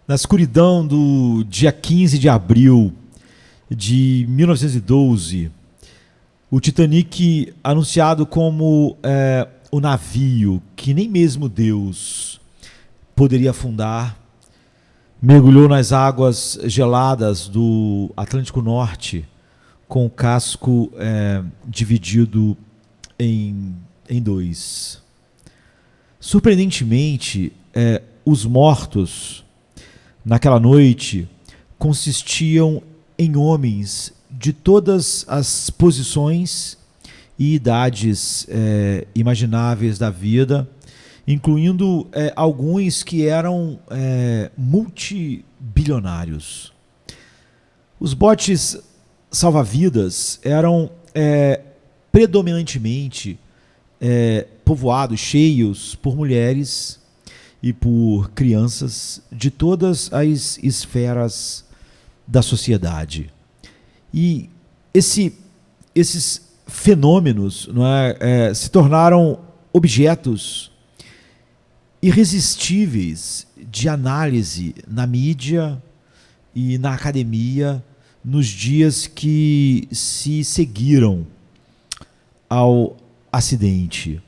Na escuridão do dia 15 de abril de 1912, o Titanic, anunciado como o navio que nem mesmo Deus poderia afundar, mergulhou nas águas geladas do Atlântico Norte, com o casco dividido em dois. Surpreendentemente, os mortos naquela noite consistiam em homens de todas as posições e idades imagináveis da vida, incluindo alguns que eram multibilionários. Os botes salva-vidas eram predominantemente povoados, cheios por mulheres e por crianças de todas as esferas da sociedade. E esses fenômenos, não é, se tornaram objetos irresistíveis de análise na mídia e na academia nos dias que se seguiram ao acidente.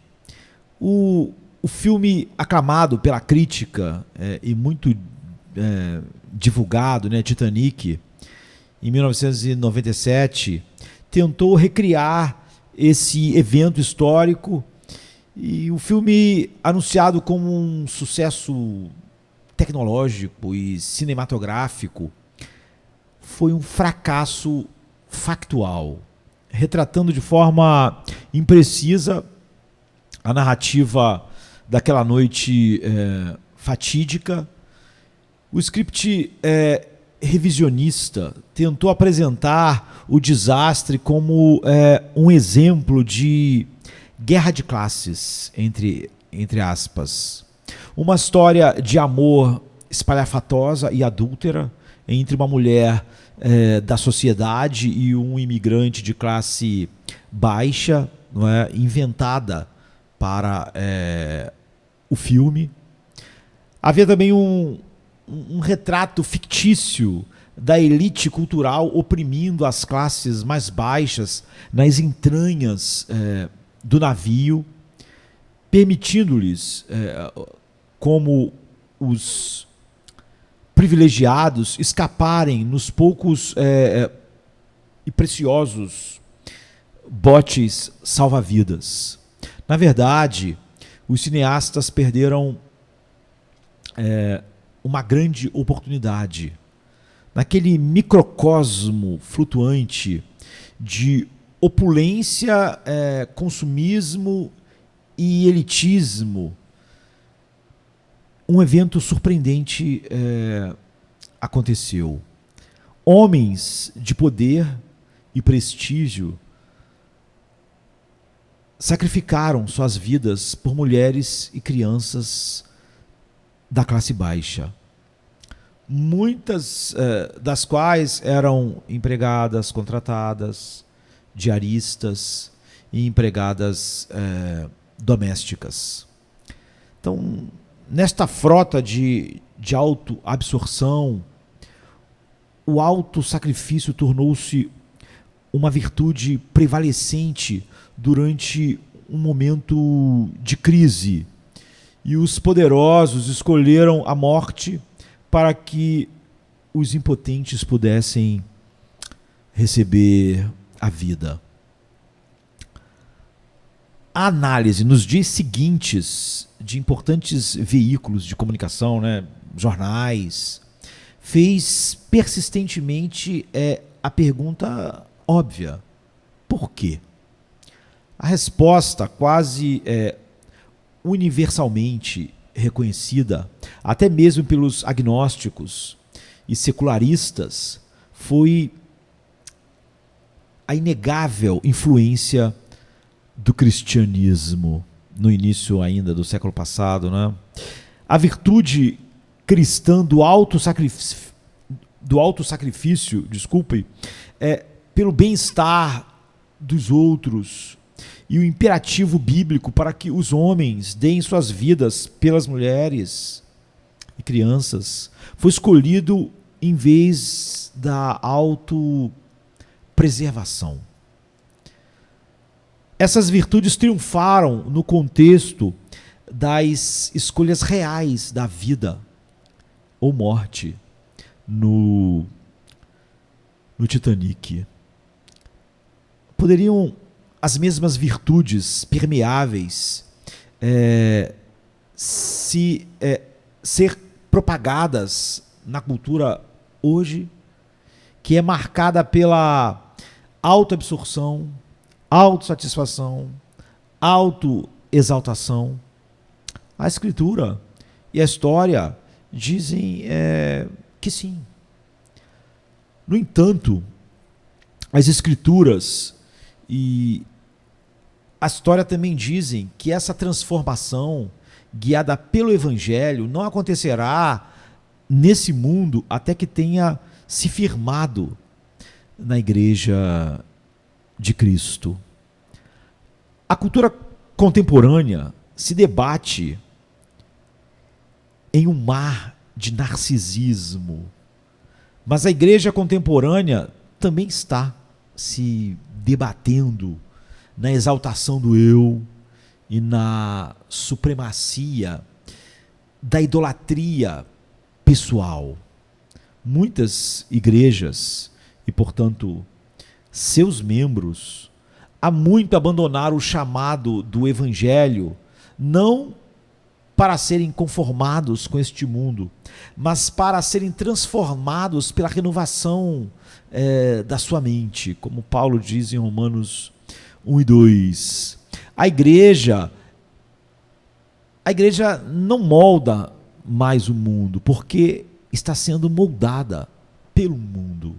O filme aclamado pela crítica e muito divulgado, né, Titanic, em 1997, tentou recriar esse evento histórico, e o filme, anunciado como um sucesso tecnológico e cinematográfico, foi um fracasso factual, retratando de forma imprecisa a narrativa daquela noite fatídica. O script revisionista tentou apresentar o desastre como um exemplo de guerra de classes, entre aspas. Uma história de amor espalhafatosa e adúltera entre uma mulher da sociedade e um imigrante de classe baixa, não é, inventada para o filme. Havia também um retrato fictício da elite cultural oprimindo as classes mais baixas nas entranhas do navio, permitindo-lhes, como os privilegiados, escaparem nos poucos e preciosos botes salva-vidas. Na verdade, os cineastas perderam uma grande oportunidade naquele microcosmo flutuante de opulência, consumismo e elitismo. Um evento surpreendente aconteceu. Homens de poder e prestígio sacrificaram suas vidas por mulheres e crianças da classe baixa. Muitas das quais eram empregadas contratadas, diaristas e empregadas domésticas. Então, nesta frota de autoabsorção, o autossacrifício tornou-se uma virtude prevalecente durante um momento de crise. E os poderosos escolheram a morte para que os impotentes pudessem receber a vida. A análise nos dias seguintes de importantes veículos de comunicação, né, jornais, fez persistentemente a pergunta óbvia: por quê? A resposta quase universalmente reconhecida, até mesmo pelos agnósticos e secularistas, foi a inegável influência do cristianismo no início ainda do século passado, né? A virtude cristã do autossacrifício, pelo bem-estar dos outros, e o imperativo bíblico para que os homens deem suas vidas pelas mulheres, e crianças foi escolhido em vez da autopreservação. Essas virtudes triunfaram no contexto das escolhas reais da vida ou morte no Titanic. Poderiam as mesmas virtudes permeáveis ser propagadas na cultura hoje, que é marcada pela autoabsorção, autossatisfação, autoexaltação? A Escritura e a história dizem que sim. No entanto, as Escrituras e a história também dizem que essa transformação guiada pelo Evangelho não acontecerá nesse mundo até que tenha se firmado na Igreja de Cristo. A cultura contemporânea se debate em um mar de narcisismo, mas a Igreja contemporânea também está se debatendo na exaltação do eu e na supremacia da idolatria pessoal. Muitas igrejas e, portanto, seus membros há muito abandonaram o chamado do Evangelho, não para serem conformados com este mundo, mas para serem transformados pela renovação da sua mente, como Paulo diz em Romanos 1 e 2. A igreja não molda mais o mundo, porque está sendo moldada pelo mundo.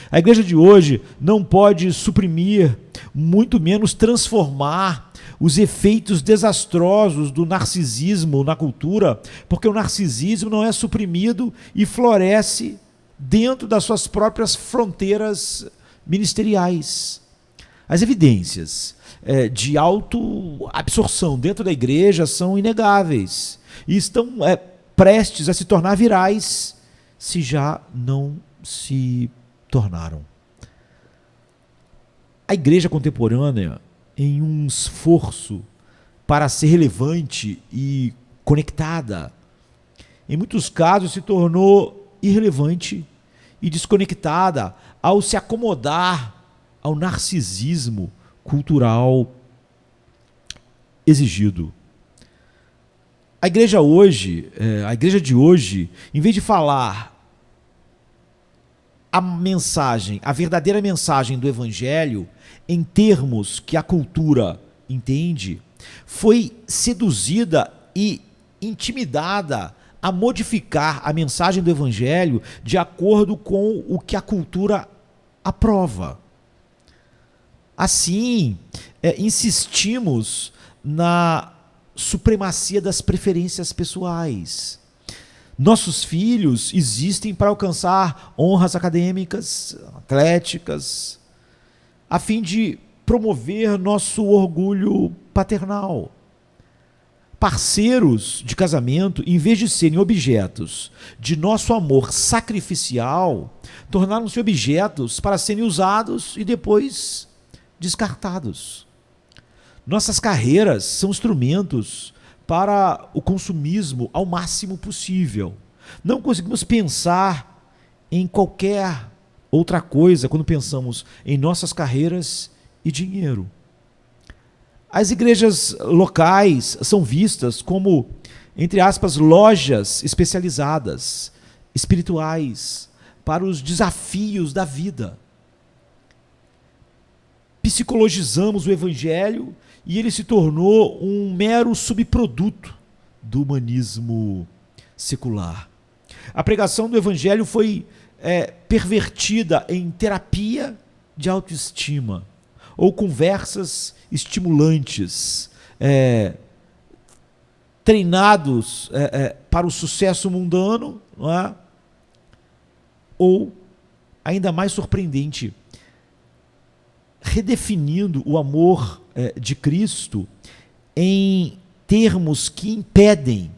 A igreja de hoje não pode suprimir, muito menos transformar os efeitos desastrosos do narcisismo na cultura, porque o narcisismo não é suprimido e floresce dentro das suas próprias fronteiras ministeriais. As evidências de autoabsorção dentro da igreja são inegáveis e estão prestes a se tornar virais, se já não se tornaram. A igreja contemporânea, em um esforço para ser relevante e conectada, em muitos casos se tornou irrelevante e desconectada ao se acomodar ao narcisismo cultural exigido. A igreja de hoje, em vez de falar a verdadeira mensagem do Evangelho em termos que a cultura entende, foi seduzida e intimidada a modificar a mensagem do Evangelho de acordo com o que a cultura aprova. Assim, insistimos na supremacia das preferências pessoais. Nossos filhos existem para alcançar honras acadêmicas, atléticas, a fim de promover nosso orgulho paternal. Parceiros de casamento, em vez de serem objetos de nosso amor sacrificial, tornaram-se objetos para serem usados e depois descartados. Nossas carreiras são instrumentos para o consumismo ao máximo possível. Não conseguimos pensar em qualquer outra coisa quando pensamos em nossas carreiras e dinheiro. As igrejas locais são vistas como, entre aspas, lojas especializadas, espirituais, para os desafios da vida. Psicologizamos o Evangelho e ele se tornou um mero subproduto do humanismo secular. A pregação do Evangelho foi pervertida em terapia de autoestima ou conversas estimulantes, treinados para o sucesso mundano, não é? Ou, ainda mais surpreendente, redefinindo o amor de Cristo em termos que impedem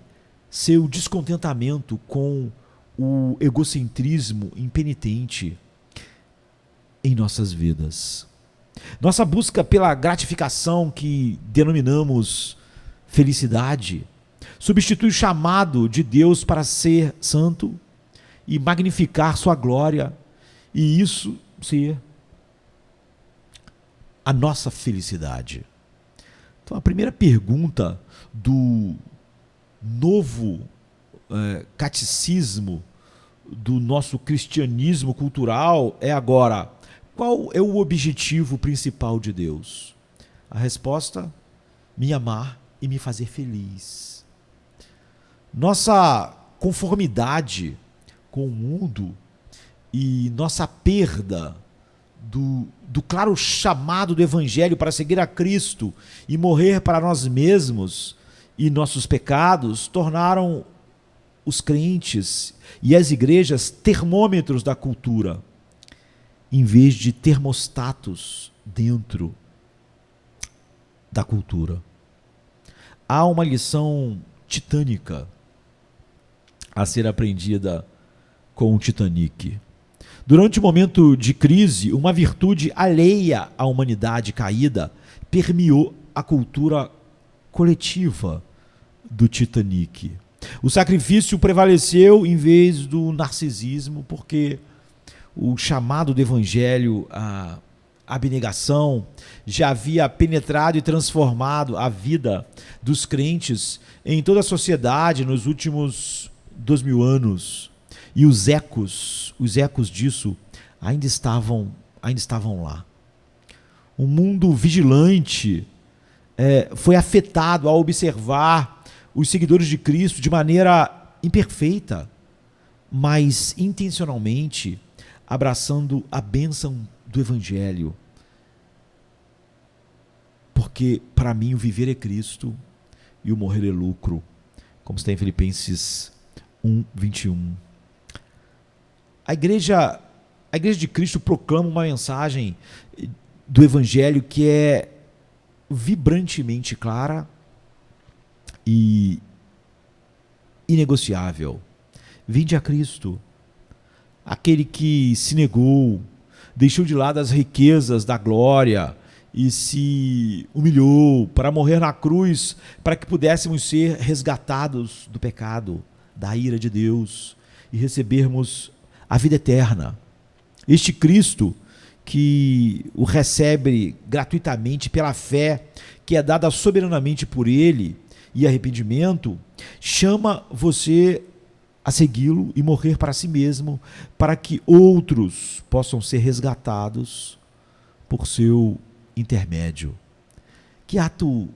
seu descontentamento com o egocentrismo impenitente em nossas vidas. Nossa busca pela gratificação que denominamos felicidade substitui o chamado de Deus para ser santo e magnificar sua glória, e isso ser a nossa felicidade. Então, a primeira pergunta do novo catecismo do nosso cristianismo cultural é agora: qual é o objetivo principal de Deus? A resposta: me amar e me fazer feliz. Nossa conformidade com o mundo e nossa perda do claro chamado do Evangelho para seguir a Cristo e morrer para nós mesmos e nossos pecados tornaram os crentes e as igrejas termômetros da cultura, em vez de termostatos dentro da cultura. Há uma lição titânica a ser aprendida com o Titanic. Durante o momento de crise, uma virtude alheia à humanidade caída permeou a cultura coletiva do Titanic. O sacrifício prevaleceu em vez do narcisismo, porque o chamado do Evangelho, a abnegação, já havia penetrado e transformado a vida dos crentes em toda a sociedade nos últimos 2000 anos. E os ecos disso ainda estavam lá. O mundo vigilante foi afetado ao observar os seguidores de Cristo de maneira imperfeita, mas intencionalmente abraçando a bênção do Evangelho. Porque para mim o viver é Cristo e o morrer é lucro, como está em Filipenses 1:21. A igreja de Cristo proclama uma mensagem do Evangelho que é vibrantemente clara e inegociável. Vinde a Cristo, aquele que se negou, deixou de lado as riquezas da glória e se humilhou para morrer na cruz, para que pudéssemos ser resgatados do pecado, da ira de Deus e recebermos a vida eterna. Este Cristo que o recebe gratuitamente pela fé, que é dada soberanamente por Ele, e arrependimento, chama você a segui-lo e morrer para si mesmo, para que outros possam ser resgatados por seu intermédio. Que ato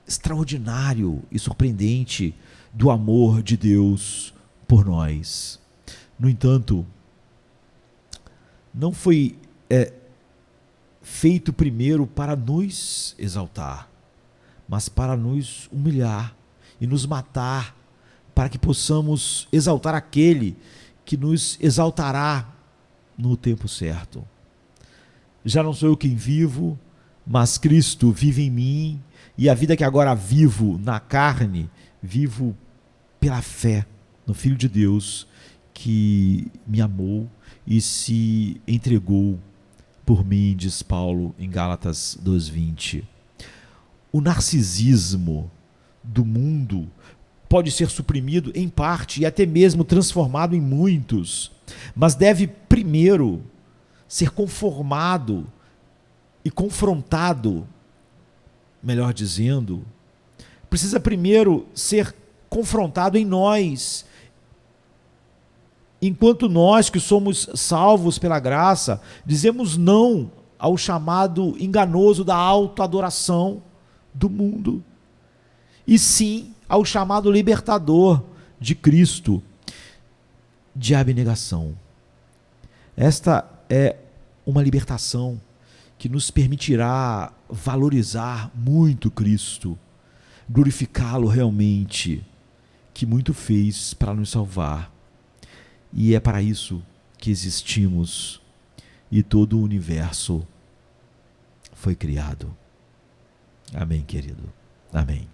extraordinário e surpreendente do amor de Deus por nós. No entanto, não foi feito primeiro para nos exaltar, mas para nos humilhar e nos matar, para que possamos exaltar aquele que nos exaltará no tempo certo. Já não sou eu quem vivo, mas Cristo vive em mim, e a vida que agora vivo na carne, vivo pela fé no Filho de Deus, que me amou e se entregou por mim, diz Paulo em Gálatas 2:20. O narcisismo do mundo pode ser suprimido em parte e até mesmo transformado em muitos, mas deve primeiro ser conformado e confrontado, melhor dizendo, precisa primeiro ser confrontado em nós. Enquanto nós que somos salvos pela graça, dizemos não ao chamado enganoso da autoadoração do mundo, e sim ao chamado libertador de Cristo, de abnegação. Esta é uma libertação que nos permitirá valorizar muito Cristo, glorificá-lo realmente, que muito fez para nos salvar. E é para isso que existimos e todo o universo foi criado. Amém, querido. Amém.